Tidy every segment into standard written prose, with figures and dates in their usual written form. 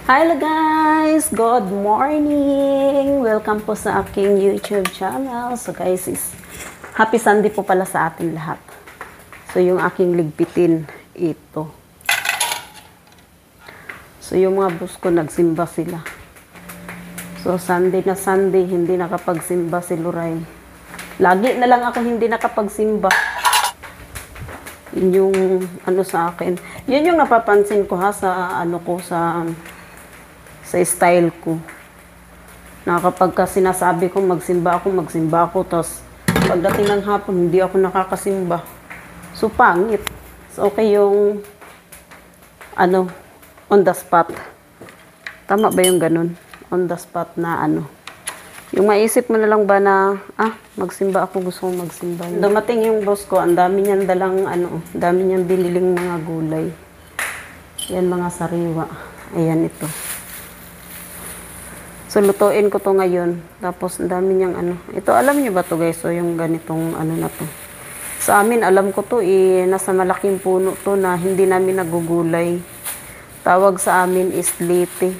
Hello guys! Good morning! Welcome po sa aking YouTube channel. So guys, happy Sunday po pala sa ating lahat. So yung aking ligpitin, ito. So yung mga bus ko, nagsimba sila. So Sunday na Sunday, hindi nakapagsimba si Luray. Lagi na lang ako hindi nakapagsimba. Yun yung ano sa akin. Yun yung napapansin ko ha sa ano ko sa style ko. Na kapag sinasabi ko magsimba ako, tapos pagdating ng hapon, hindi ako nakakasimba. So, pangit. So, okay yung ano, on the spot. Tama ba yung ganun? On the spot na ano. Yung maisip mo na lang ba na, magsimba ako, gusto kong magsimba. Dumating yung boss ko, ang dami niyang dalang, dami niyang biniling mga gulay. Yan, mga sariwa. Ayan, ito. So, lutuin ko to ngayon. Tapos, ang dami niyang Ito, alam niyo ba to guys? So, yung ganitong na to. Sa amin, alam ko to, nasa malaking puno to na hindi namin nagugulay. Tawag sa amin is liti.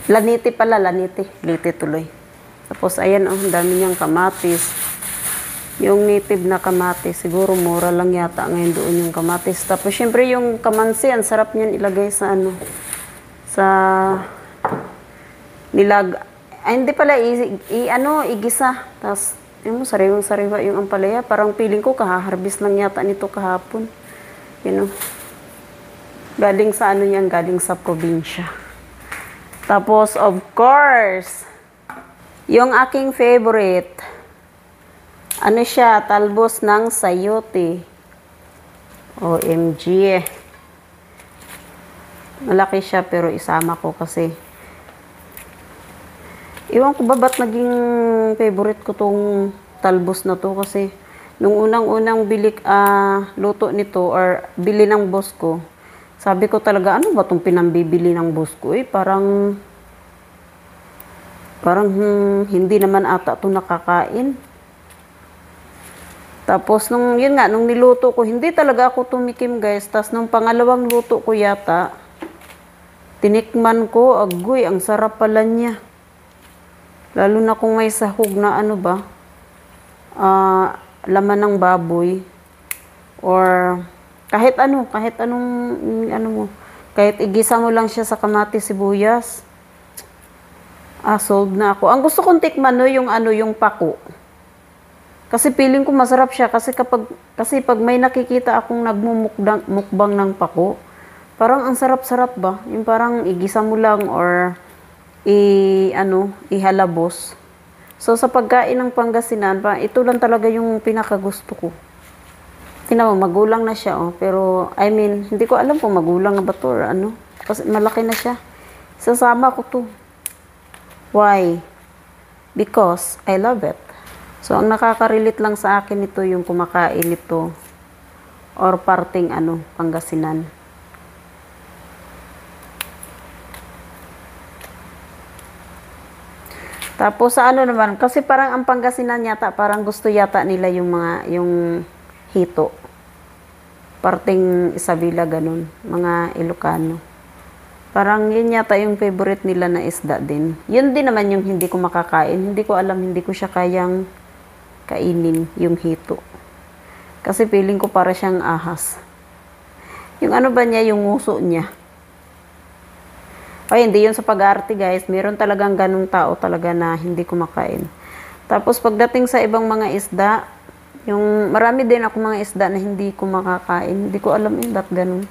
Laniti pala, laniti. Liti tuloy. Tapos, ayan, ang dami niyang kamatis. Yung native na kamatis, siguro mura lang yata ngayon doon yung kamatis. Tapos, syempre, yung kamansi, ang sarap niyan ilagay sa hindi pala, igisa. Tapos, sariwang-sariwa yung ampalaya. Parang feeling ko, kahaharbis lang yata nito kahapon. Galing sa galing sa probinsya. Tapos, of course, yung aking favorite, siya, talbos ng sayote. OMG. Malaki siya, pero isama ko kasi. Iwan ko ba ba't naging favorite ko tong talbos na to kasi nung unang-unang luto nito or bili ng boss ko, sabi ko talaga, ano ba tong pinambibili ng boss ko? Parang hindi naman ata to nakakain. Tapos nung niluto ko, hindi talaga ako tumikim guys. Tapos nung pangalawang luto ko yata, tinikman ko, agoy, ang sarap pala niya. Lalo na kung may sahog na laman ng baboy or kahit igisa mo lang siya sa kamatis, sibuyas. Sold na ako. Ang gusto kong tikman yung pako. Kasi feeling ko masarap siya kasi pag may nakikita akong nagmumukbang ng pako, parang ang sarap-sarap ba? Yung parang igisa mo lang or ihalabos. So, sa pagkain ng Pangasinan, ito lang talaga yung pinakagusto ko. Tingnan mo, magulang na siya, pero, hindi ko alam kung magulang na ba to or ano. Kasi malaki na siya. Sasama ko to. Why? Because I love it. So, ang nakaka-relate lang sa akin ito, yung kumakain ito or parting Pangasinan. Tapos sa naman, kasi parang ang Pangasinan yata, parang gusto yata nila yung hito. Parting Isabela, ganun. Mga Ilocano. Parang yun yata yung favorite nila na isda din. Yun din naman yung hindi ko makakain. Hindi ko alam, hindi ko siya kayang kainin, yung hito. Kasi feeling ko para siyang ahas. Yung ba niya, yung nguso niya. Hindi yun sa pag-arte guys. Meron talagang ganung tao talaga na hindi kumakain. Tapos pagdating sa ibang mga isda, yung marami din ako mga isda na hindi ko makakain. Hindi ko alam ba't ganun.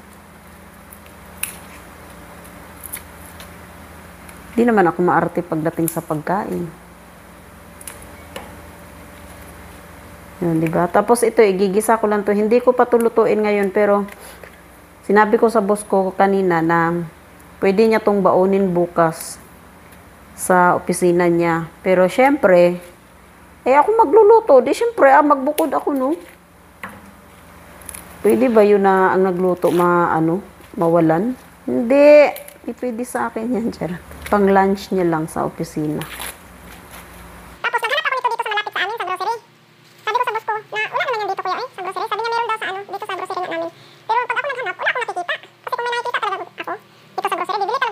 Hindi naman ako maarte pagdating sa pagkain. Yun, diba? Tapos ito, igigisa ko lang to. Hindi ko patulutuin ngayon pero sinabi ko sa boss ko kanina na pwede niya tong baunin bukas sa opisina niya. Pero syempre, ako magluluto. Di syempre, magbukod ako, no? Pwede ba yun na ang nagluto mawalan? Hindi. Hindi pwede sa akin yan, charot. Pang lunch niya lang sa opisina. Tapos naghanap ako nito dito sa malapit sa amin, sa grocery. Sabi ko sa boss ko, na wala naman yan dito kuya, sa grocery. Sabi niya meron daw sa dito sa grocery namin. Pero pag ako naghanap, wala akong nakikita. Kasi kung may nakikita talaga ako, dito sa grocery, bibili talaga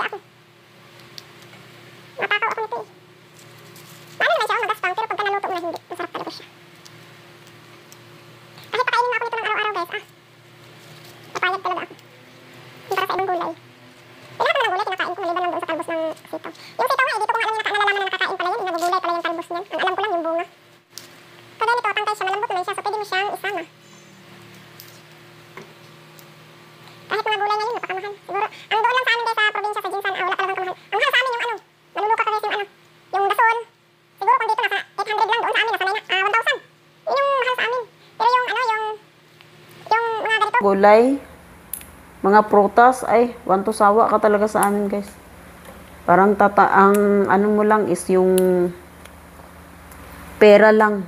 maliban lang doon sa talbos ng sitaw. Yung sitaw nga, dito ko nga alam yung nalalaman na nakakain pala yun. Nagugulay pala yung talbos niyan. Ang alam ko lang yung bunga. Kaya nito, tangkay siya, malambot naman siya. So, pwede mo siyang isama. Kahit mga gulay ngayon, napakamahal. Siguro, ang doon lang sa amin guys sa probinsya, sa Jinsan, wala talagang kamahal. Ang mahal sa amin yung ano, maluluka ka guys yung gasol. Siguro kung dito nasa 800 lang, doon sa amin nasa 1,000. Yun yung mahal sa amin. Pero yung ano, yung mga ganito. Gulay, mga prutas, ay, wanto sawa ka talaga sa amin guys. Parang ang ano mo lang is yung pera lang.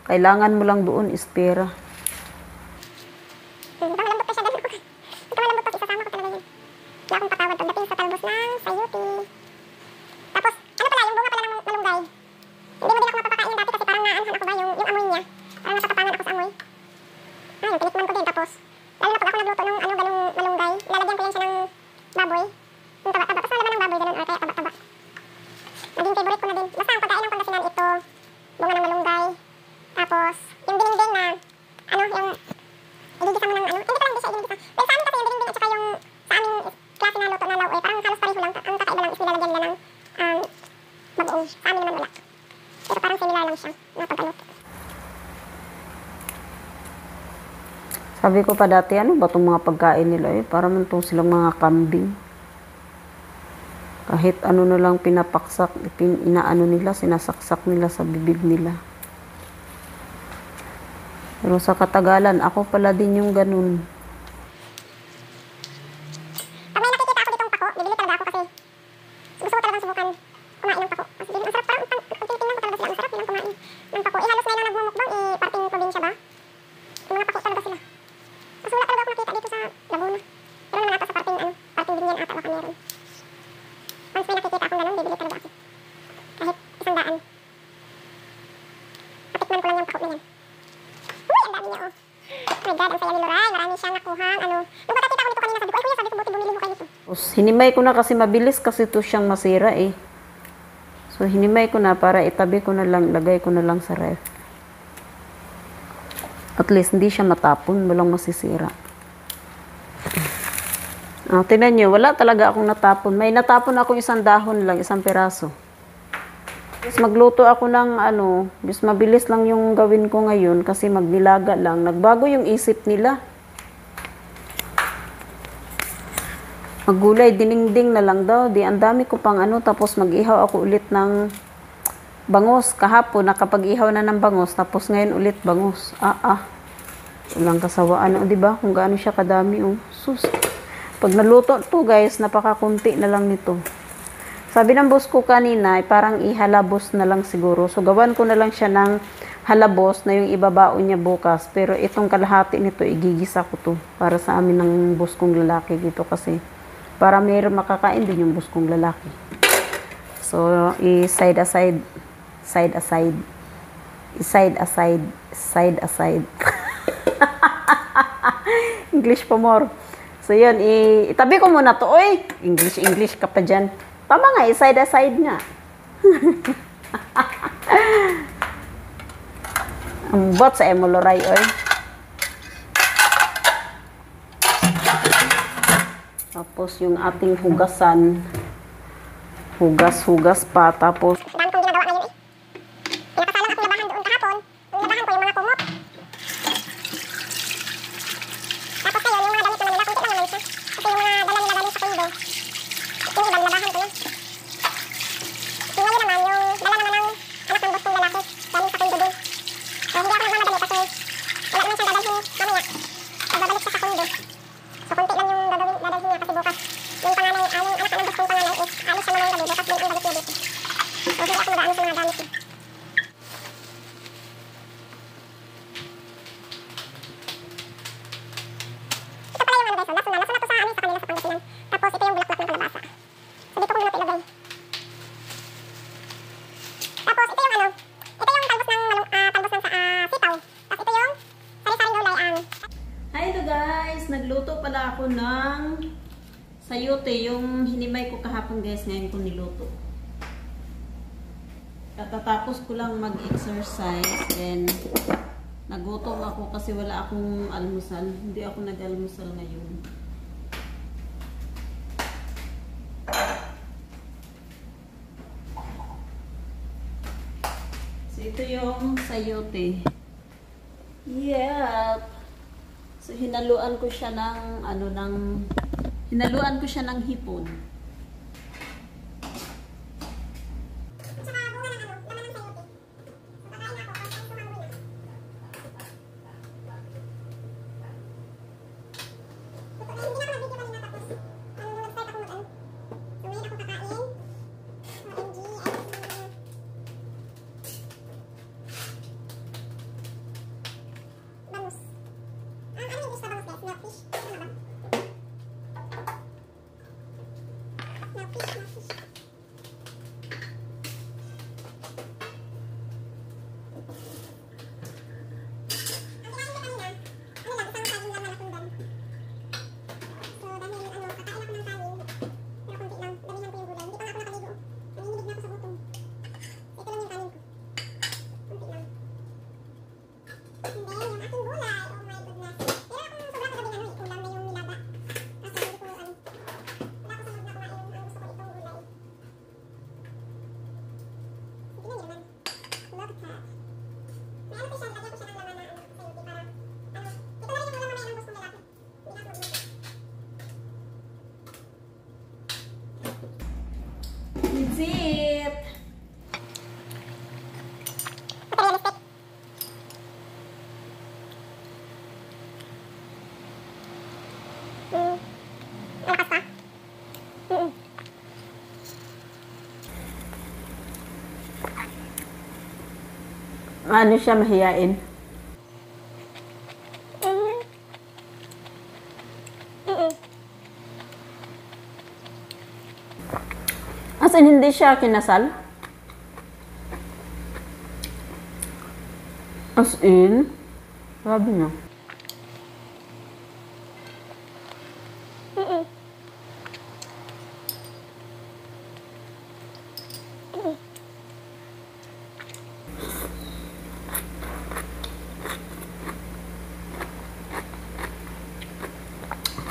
Kailangan mo lang doon is pera. Malambot pa siya ganun. Ito malambot to, isasama ko talaga yun. Wala akong patawad pagdating sa talbos ng sayuti. Tapos, ano pala, yung bunga pala ng malunggay. Hindi mo din ako mapapakain dati kasi parang naanhan ako ba yung amoy niya. Parang natatapangan ako sa amoy. Yung tinikman ko din. Tapos, lalo na pag ako nagluto ng ano, ganung malunggay, lalagyan ko yan siya ng baboy. Yung taba-taba. Tapos nalaman ng baboy, ganun, or kaya taba-taba. Naging favorite ko na din. Basta ang pagkain ng Pangasinan ito, bunga ng malunggay. Tapos, yung dinding na, ano, yung igigisa mo ng ano, hindi pala hindi siya igigisa. Pero sa amin kasi yung dinding at saka yung sa aming klase na luto na lauoy, parang halos pareho lang. Ang kakaiba lang is nilalagyan nila ng bagoong. Sa amin naman wala. Pero parang similar lang siya na pagkaluto. Sabi ko pa dati, ano ba itong mga pagkain nila eh? Para man itong silang mga kambing. Kahit ano na lang pinapaksak, inaano nila, sinasaksak nila sa bibig nila. Pero sa katagalan, ako pala din yung ganun. Pag may nakikita ako ditong pako, bibili talaga ako kasi gusto ko talagang subukan kumain ng pako. Kasi ang sarap, parang tingnan ko talaga sila, ang sarap nilang kumain ng pako. Halos ngayon lang nagmumukbang, parting probinsya ba? Yung mga pako talaga sila. Mas wala talaga ako nakita dito sa Laguna. Pero naman ata sa parting Binyan ata baka meron. Once may nakikita akong ganun, bibili talaga ako. Kahit 100. Matikman ko lang yung pako na yan. Uy, ang dami niya oh. Oh my God, ang saya ni Loray. Marami siyang nakuhang ano. Nung pagkakita ko nito kanina, sabi ko, ay kuya, sabi ko, buti bumili mo kayo nito. Tapos, hinimay ko na kasi mabilis kasi ito siyang masira eh. So, hinimay ko na para itabi ko na lang, lagay ko na lang sa ref. At least, hindi siya matapon, walang masisira. Tingnan nyo, wala talaga akong natapon. May natapon akong isang dahon lang, isang piraso. Bis magluto ako ng ano, bis mabilis lang yung gawin ko ngayon kasi magnilaga lang. Nagbago yung isip nila. Maggulay, diningding na lang daw. Di, ang dami ko pang ano, tapos mag-ihaw ako ulit ng bangos. Kahapon, nakapag-ihaw na ng bangos, tapos ngayon ulit bangos. Walang kasawaan, di ba? Kung gaano siya kadami, oh. Sus. Pag naluto to, guys, napakakunti na lang nito. Sabi ng boss ko kanina, parang ihalabos na lang siguro. So, gawan ko na lang siya ng halabos na yung ibabaon niya bukas. Pero itong kalahati nito, igigisa ko to para sa amin ng boss kong lalaki dito kasi para mayroon makakain din yung boss kong lalaki. So, side aside. English pa more. So, yun, itabi ko muna to. Oy, English ka pa dyan. Tama nga, side nga. Ang bot sa Emoloray, oy. Tapos yung ating hugasan. Hugas pa. Tapos, Dami kong ginagawa ngayon eh. Pinakasalang akong labahan doon kahapon. Yung labahan ko yung mga kumot. Tapos ngayon, yung mga damit naman nila, kunti lang naman siya. Kasi yung mga dala nila galing sa kundo. Yung iba, labahan ko na. Yung ngayon naman, yung dala naman ng anak ng boss kong lalaki. Galing sa kundo din. So, hindi ako nagmamadali kasi wala naman siyang dadalhin mamaya. Babalik siya sa kundo. So, kunti lang yung dadalhin niya kasi bukas. Yung panganay, yung anak ng boss kong panganay is alis siya naman gabi. Bukas din ibalik niya dito. So, hindi ako mag-aano sa mga gamit niya. Ito pala yung ano guys, laso na to sa amin sa kanila sa Pangasinan. Tapos ito yung bulaklak ng kalabasa. So dito ko muna ilagay. Tapos ito yung ano, ito yung talbos ng sitaw. Tapos ito yung sari-saring gulay. hi to guys! Nagluto pala ako ng sayote, yung hinimay ko kahapon guys, ngayon ko niluto. Katatapos ko lang mag-exercise, then nagutom ako kasi wala akong almusal. Hindi ako nag-almusal ngayon. ito yung sayote. Yep. So, hinaluan ko siya ng, hinaluan ko siya ng hipon. That's it! Ano siya, mahiyain? As in, hindi siya kinasal? As in? Sabi niya.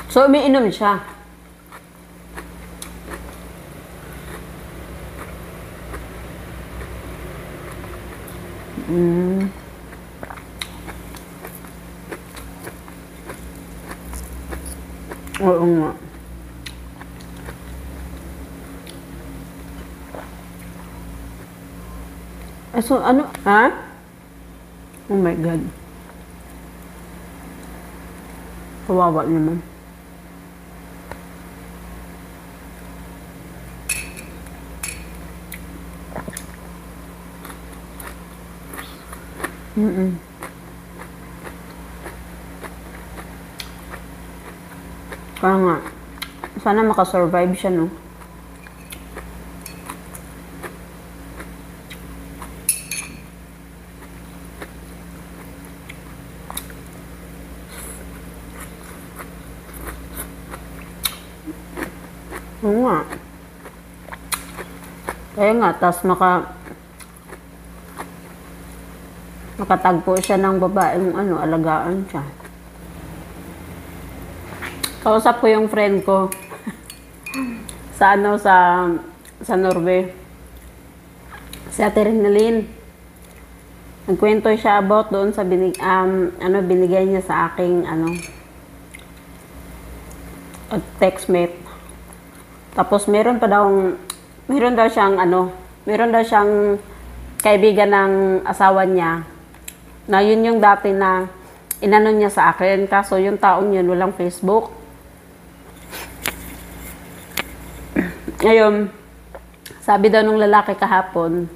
So, umiinom siya. Oo nga. So, ano? Ha? Oh my God. Kawawa naman. Kaya nga, sana makasurvive siya, no? Oo nga. Kaya nga, tas makatagpo siya ng babaeng alagaan siya. Kausap ko yung friend ko sa sa Norway. Si Ate Rinalyn. Nagkwento siya about doon sa binigay niya sa aking textmate. Tapos meron daw siyang kaibigan ng asawa niya na yun yung dati na inano niya sa akin. Kaso yung taong yun walang Facebook. Ngayon, sabi daw nung lalaki kahapon,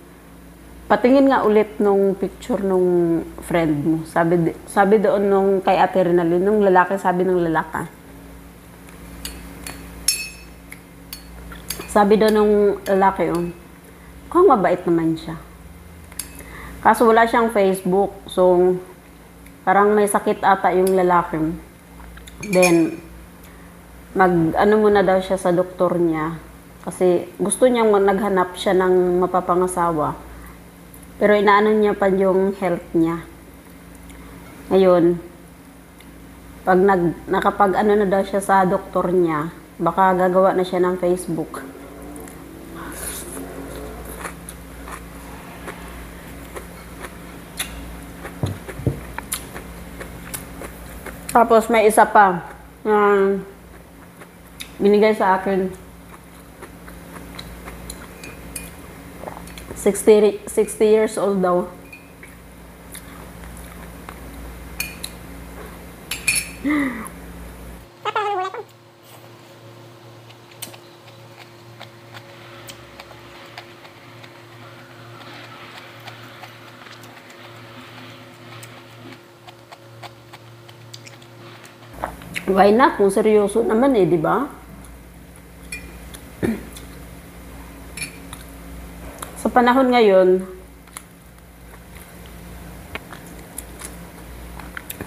patingin nga ulit nung picture nung friend mo. Sabi doon nung kay Ate Rinalyn, nung lalaki, sabi ng lalaki. Sabi doon nung lalaki yun, kung mabait naman siya. Kaso wala siyang Facebook, so parang may sakit ata yung lalaki. Then, muna daw siya sa doktor niya. Kasi gusto niyang naghanap siya ng mapapangasawa. Pero inaano niya pa yung health niya. Ngayon, pag nakapag na daw siya sa doktor niya, baka gagawa na siya ng Facebook. Tapos may isa pa na binigay sa akin. 60 years old daw. Why not? Kung seryoso naman eh, di ba? Sa panahon ngayon,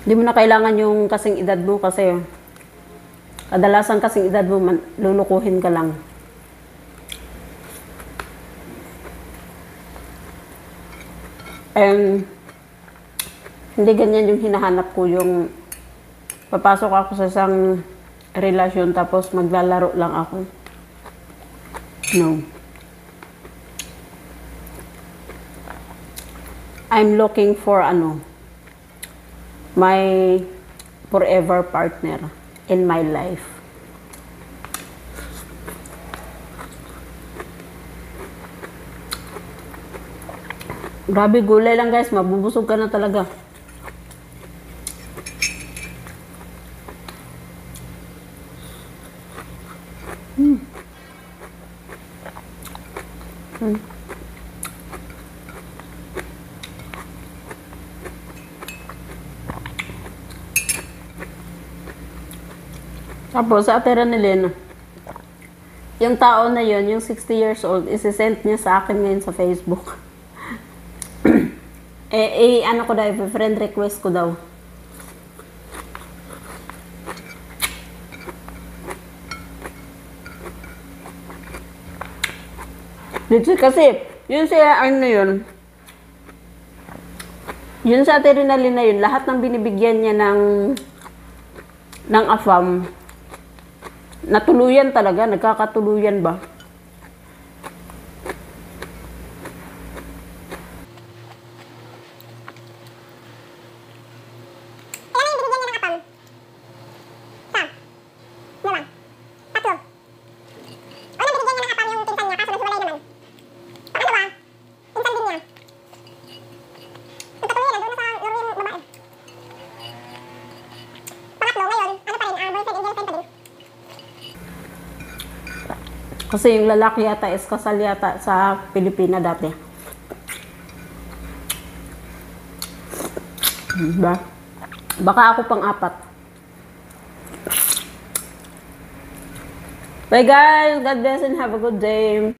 di mo na kailangan yung kasing edad mo kasi kadalasan kasing edad mo, lulukuhin ka lang. And hindi ganyan yung hinahanap ko, yung papasok ako sa isang relasyon tapos maglalaro lang ako. No. I'm looking for my forever partner in my life. Grabe, gulay lang guys, mabubusog ka na talaga. Tapos, sa Ate Ranelena, yung tao na yon, yung 60 years old, isi-send niya sa akin ngayon sa Facebook. Ano ko daw, friend request ko daw. Dito kasi, yun siya, yun sa Ate Ranelena yun, lahat ng binibigyan niya ng AFAM, natuluyan talaga, nagkakatuluyan ba? Kasi yung lalaki yata is kasal yata sa Pilipina dati. Diba? Baka ako pang-apat. Bye guys! God bless and have a good day.